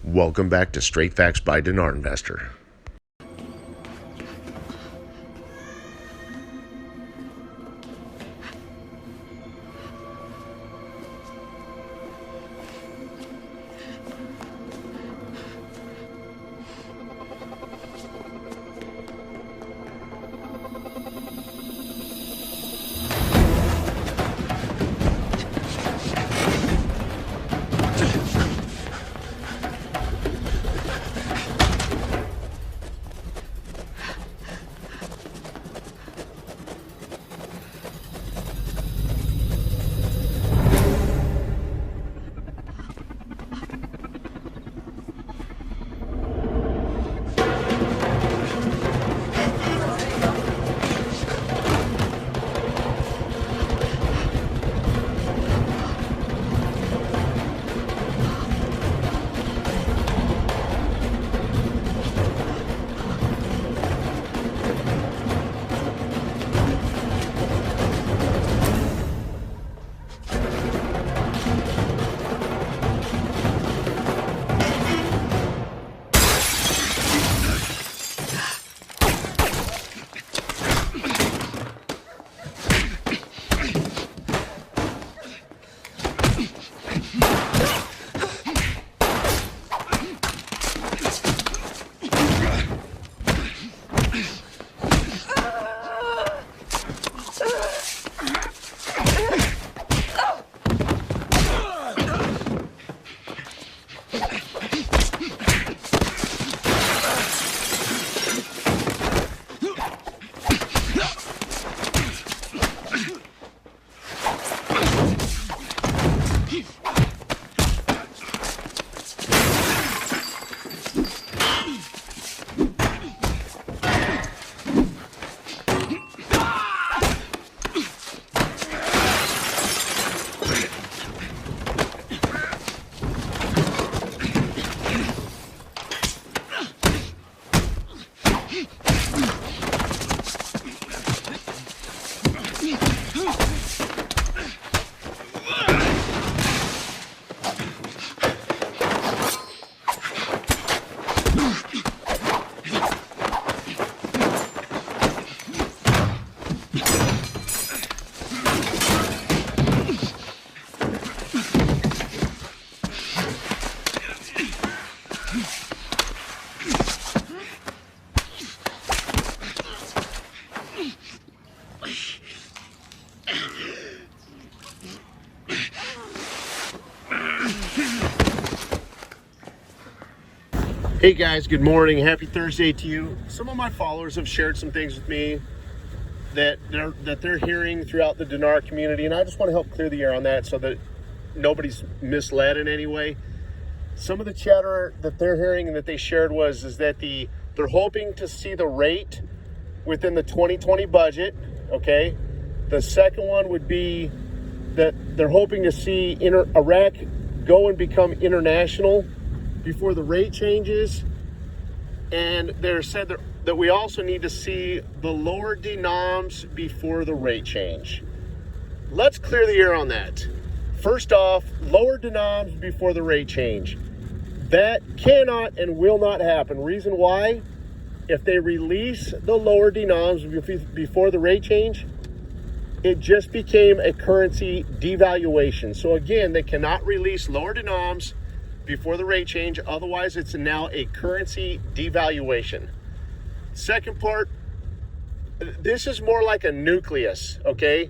Welcome back to Straight Facts by Dinar Investor. Hey guys, good morning. Happy Thursday to you. Some of my followers have shared some things with me that they're hearing throughout the Dinar community, and I just want to help clear the air on that so that nobody's misled in any way. Some of the chatter that they're hearing and that they shared is that they're hoping to see the rate within the 2020 budget, okay? The second one would be that they're hoping to see Iraq go and become international before the rate changes, and they're said that we also need to see the lower denoms before the rate change. Let's clear the air on that. First off, lower denoms before the rate change. That cannot and will not happen. Reason why? If they release the lower denoms before the rate change, it just became a currency devaluation. So again, they cannot release lower denoms before the rate change, otherwise it's now a currency devaluation. Second part, this is more like a nucleus, okay?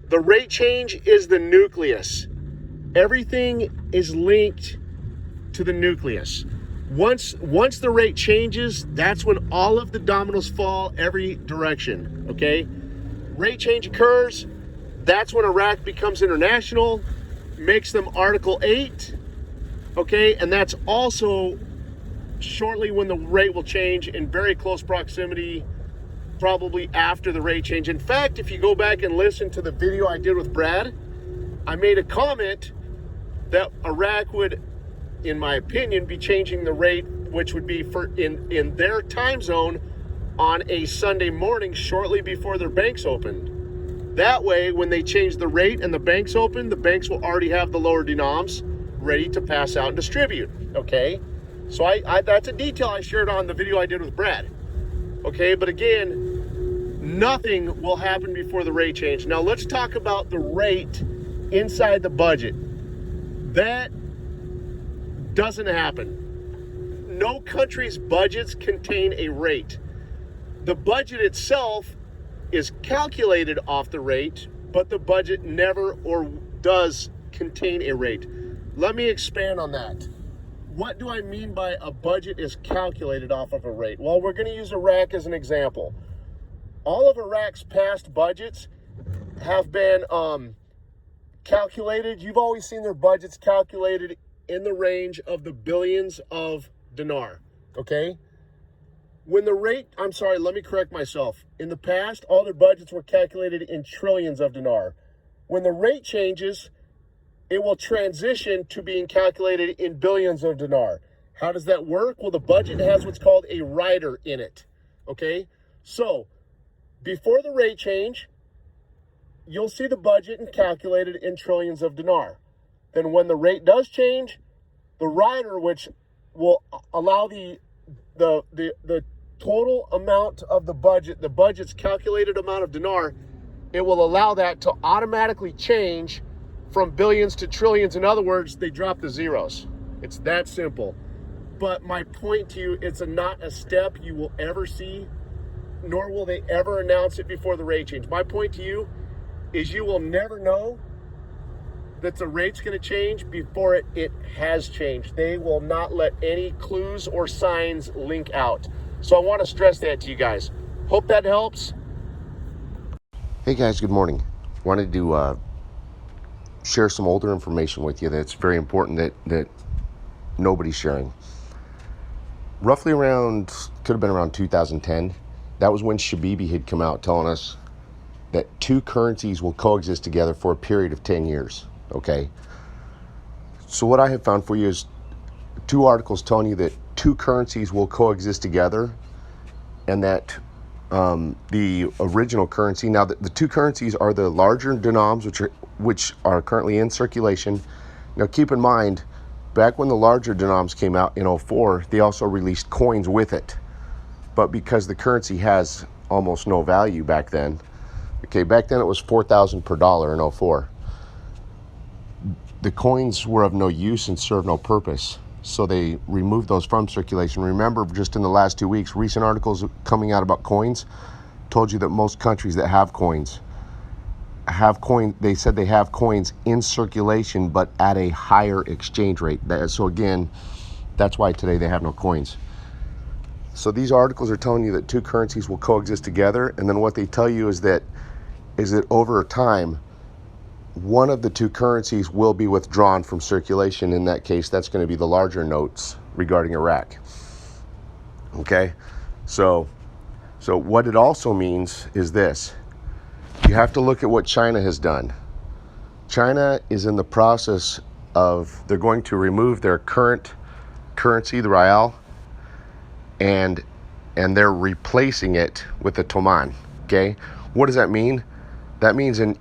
The rate change is the nucleus. Everything is linked to the nucleus. Once the rate changes, that's when all of the dominoes fall every direction, okay? Rate change occurs, that's when Iraq becomes international, makes them Article 8, okay, and that's also shortly when the rate will change, in very close proximity, probably after the rate change. In fact, if you go back and listen to the video I did with Brad, I made a comment that Iraq would, in my opinion, be changing the rate, which would be in their time zone on a Sunday morning shortly before their banks opened. That way, when they change the rate and the banks open, the banks will already have the lower denoms ready to pass out and distribute, okay? So that's a detail I shared on the video I did with Brad. Okay, but again, nothing will happen before the rate change. Now let's talk about the rate inside the budget. That doesn't happen. No country's budgets contain a rate. The budget itself is calculated off the rate, but the budget never or does contain a rate. Let me expand on that. What do I mean by a budget is calculated off of a rate? Well, we're going to use Iraq as an example. All of Iraq's past budgets have been calculated. You've always seen their budgets calculated in the range of the billions of dinar, okay? When the rate, I'm sorry, let me correct myself. In the past, all their budgets were calculated in trillions of dinar. When the rate changes, it will transition to being calculated in billions of dinar. How does that work? Well, the budget has what's called a rider in it, okay? So, before the rate change, you'll see the budget and calculated in trillions of dinar. Then when the rate does change, the rider, which will allow the total amount of the budget's calculated amount of dinar, it will allow that to automatically change from billions to trillions. In other words, they drop the zeros. It's that simple. But my point to you, it's not a step you will ever see, nor will they ever announce it before the rate change. My point to you is you will never know that the rate's going to change before it has changed. They will not let any clues or signs link out. So I want to stress that to you guys. Hope that helps. Hey guys, good morning. Wanted to share some older information with you that's very important that nobody's sharing. Roughly around, could have been around 2010, that was when Shabibi had come out telling us that two currencies will coexist together for a period of 10 years. Okay, so what I have found for you is two articles telling you that two currencies will coexist together, and that the original currency, now the two currencies are the larger dinars, which are currently in circulation. Now keep in mind, back when the larger dinars came out in 2004, they also released coins with it, but because the currency has almost no value back then, okay, back then it was 4,000 per dollar in 2004. The coins were of no use and served no purpose, so they removed those from circulation. Remember, just in the last 2 weeks, recent articles coming out about coins told you that most countries that have coins, they said they have coins in circulation, but at a higher exchange rate. So again, that's why today they have no coins. So these articles are telling you that two currencies will coexist together, and then what they tell you is that over time, one of the two currencies will be withdrawn from circulation. In that case, that's going to be the larger notes regarding Iraq. Okay, so what it also means is this. You have to look at what China has done. China is in the process of, they're going to remove their current currency, the rial, and they're replacing it with the toman. Okay, what does that mean? That means in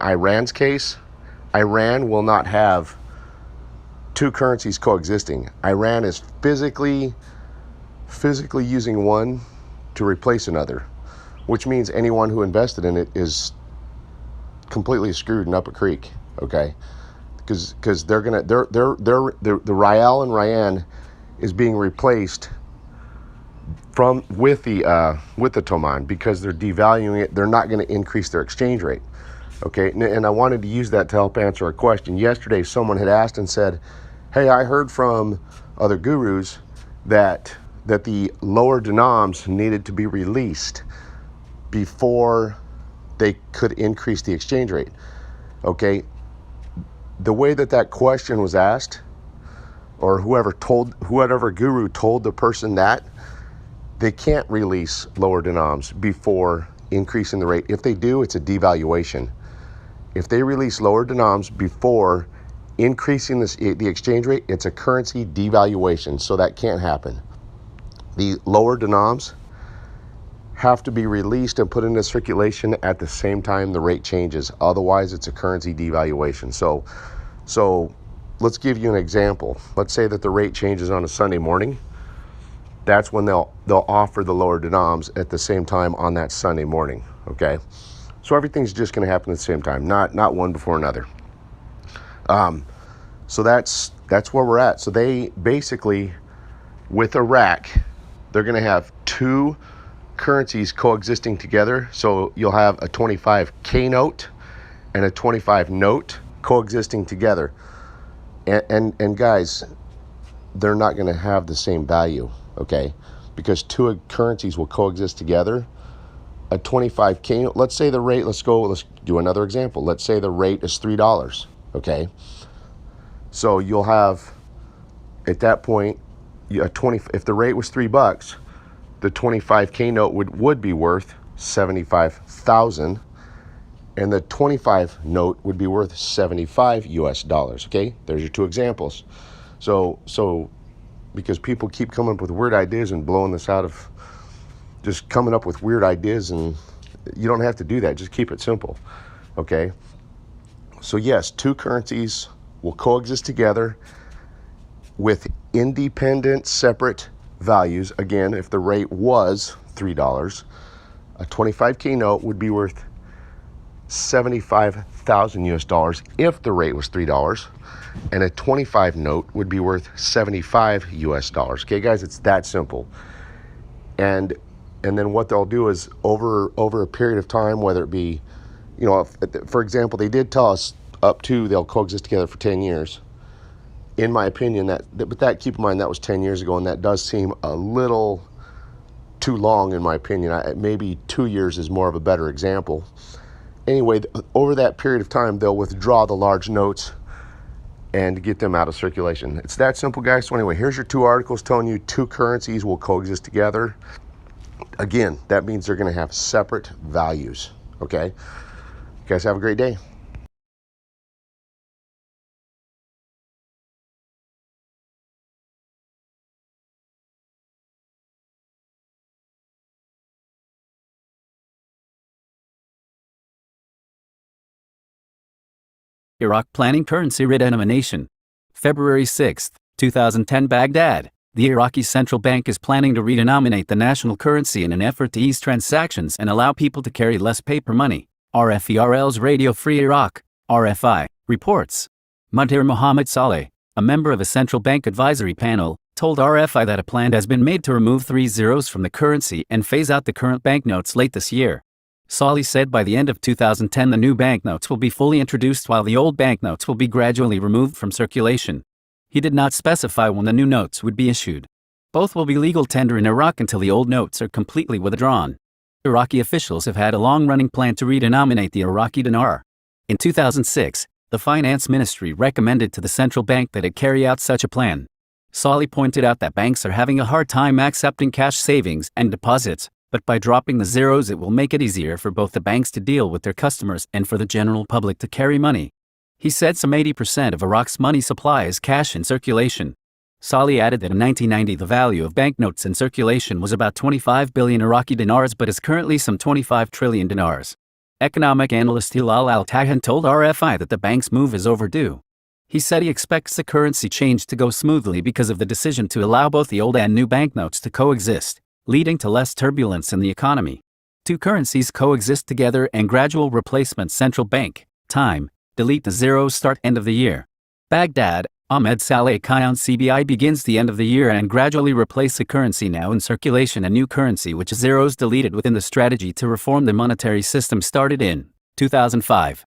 Iran's case, Iran will not have two currencies coexisting. Iran is physically using one to replace another, which means anyone who invested in it is completely screwed and up a creek. Okay, because the rial and Ryan is being replaced with the toman, because they're devaluing it. They're not going to increase their exchange rate. Okay, and I wanted to use that to help answer a question. Yesterday, someone had asked and said, "Hey, I heard from other gurus that the lower dinars needed to be released before they could increase the exchange rate." Okay, the way that question was asked, or whoever guru told the person that, they can't release lower dinars before increasing the rate. If they do, it's a devaluation. If they release lower dinars before increasing the exchange rate, it's a currency devaluation. So that can't happen. The lower dinars have to be released and put into circulation at the same time the rate changes. Otherwise, it's a currency devaluation. So let's give you an example. Let's say that the rate changes on a Sunday morning. That's when they'll offer the lower denoms at the same time on that Sunday morning, okay? So everything's just going to happen at the same time, not one before another. So that's where we're at. So they basically, with Iraq, they're going to have two currencies coexisting together. So you'll have a 25K note and a 25 note coexisting together. And guys, they're not going to have the same value, okay? Because two currencies will coexist together. A 25K, let's say the rate, let's do another example. Let's say the rate is $3, okay? So you'll have, at that point, if the rate was $3, the 25K note would be worth 75,000, and the 25 note would be worth 75 US dollars, okay? There's your two examples. So because people keep coming up with weird ideas and blowing this out of, just coming up with weird ideas, and you don't have to do that. Just keep it simple, okay? So yes, two currencies will coexist together with independent, separate values. Again, if the rate was $3, a 25K note would be worth 75,000 US dollars if the rate was $3, and a 25 note would be worth 75 US dollars. Okay, guys, it's that simple. And then what they'll do is over a period of time, whether it be, for example, they did tell us they'll coexist together for 10 years. In my opinion, keep in mind that was 10 years ago, and that does seem a little too long in my opinion. Maybe 2 years is more of a better example. Anyway, over that period of time, they'll withdraw the large notes and get them out of circulation. It's that simple, guys. So anyway, here's your two articles telling you two currencies will coexist together. Again, that means they're going to have separate values, okay? You guys have a great day. Iraq planning currency redenomination. February 6, 2010 Baghdad. The Iraqi central bank is planning to redenominate the national currency in an effort to ease transactions and allow people to carry less paper money. RFERL's Radio Free Iraq, RFI, reports. Mudhir Mohammed Saleh, a member of a central bank advisory panel, told RFI that a plan has been made to remove 3 zeros from the currency and phase out the current banknotes late this year. Saleh said by the end of 2010 the new banknotes will be fully introduced while the old banknotes will be gradually removed from circulation. He did not specify when the new notes would be issued. Both will be legal tender in Iraq until the old notes are completely withdrawn. Iraqi officials have had a long-running plan to redenominate the Iraqi dinar. In 2006, the finance ministry recommended to the central bank that it carry out such a plan. Saleh pointed out that banks are having a hard time accepting cash savings and deposits, but by dropping the zeros it will make it easier for both the banks to deal with their customers and for the general public to carry money. He said some 80% of Iraq's money supply is cash in circulation. Saleh added that in 1990 the value of banknotes in circulation was about 25 billion Iraqi dinars but is currently some 25 trillion dinars. Economic analyst Hilal Al-Tahan told RFI that the bank's move is overdue. He said he expects the currency change to go smoothly because of the decision to allow both the old and new banknotes to coexist, leading to less turbulence in the economy. Two currencies coexist together and gradual replacement central bank, time, delete the zeros start end of the year. Baghdad, Ahmed Saleh Khayan CBI begins the end of the year and gradually replace the currency now in circulation a new currency which zeros deleted within the strategy to reform the monetary system started in 2005.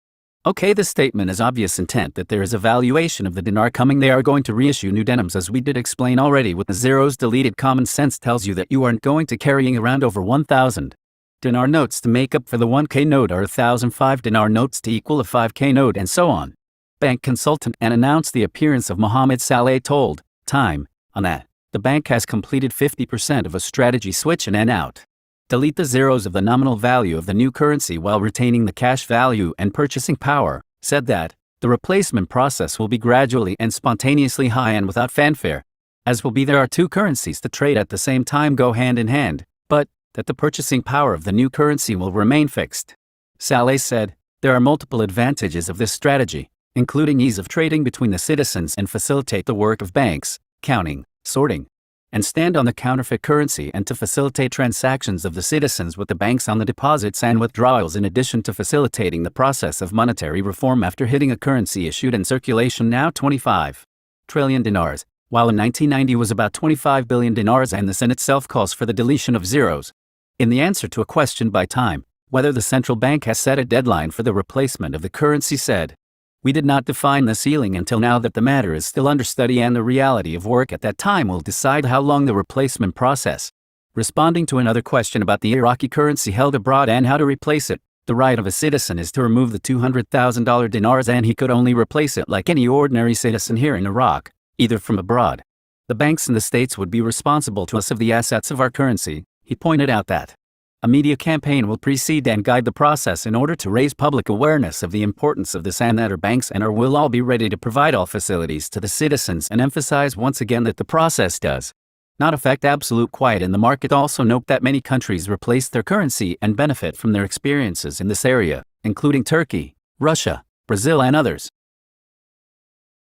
Okay, the statement is obvious intent that there is a valuation of the dinar coming. They are going to reissue new denims as we did explain already with the zeros deleted. Common sense tells you that you aren't going to carrying around over 1,000 dinar notes to make up for the 1K note or 1,005 dinar notes to equal a 5K note and so on. Bank consultant and announced the appearance of Mohammed Saleh told Time on that the bank has completed 50% of a strategy switch in and out. Delete the zeros of the nominal value of the new currency while retaining the cash value and purchasing power, said that the replacement process will be gradually and spontaneously high and without fanfare. As will be there are two currencies to trade at the same time go hand in hand, but that the purchasing power of the new currency will remain fixed. Saleh said, there are multiple advantages of this strategy. including ease of trading between the citizens and facilitate the work of banks, counting, sorting, and stand on the counterfeit currency, and to facilitate transactions of the citizens with the banks on the deposits and withdrawals, in addition to facilitating the process of monetary reform after hitting a currency issued in circulation now 25 trillion dinars, while in 1990 was about 25 billion dinars, and this in itself calls for the deletion of zeros. In the answer to a question by Time, whether the central bank has set a deadline for the replacement of the currency, said, "We did not define the ceiling until now, that the matter is still under study, and the reality of work at that time will decide how long the replacement process." Responding to another question about the Iraqi currency held abroad and how to replace it, the right of a citizen is to remove the $200,000 dinars, and he could only replace it like any ordinary citizen here in Iraq, either from abroad. The banks and the states would be responsible to us of the assets of our currency. He pointed out that a media campaign will precede and guide the process in order to raise public awareness of the importance of this, and that our banks and will all be ready to provide all facilities to the citizens, and emphasize once again that the process does not affect absolute quiet in the market. Also note that many countries replace their currency and benefit from their experiences in this area, including Turkey, Russia, Brazil, and others.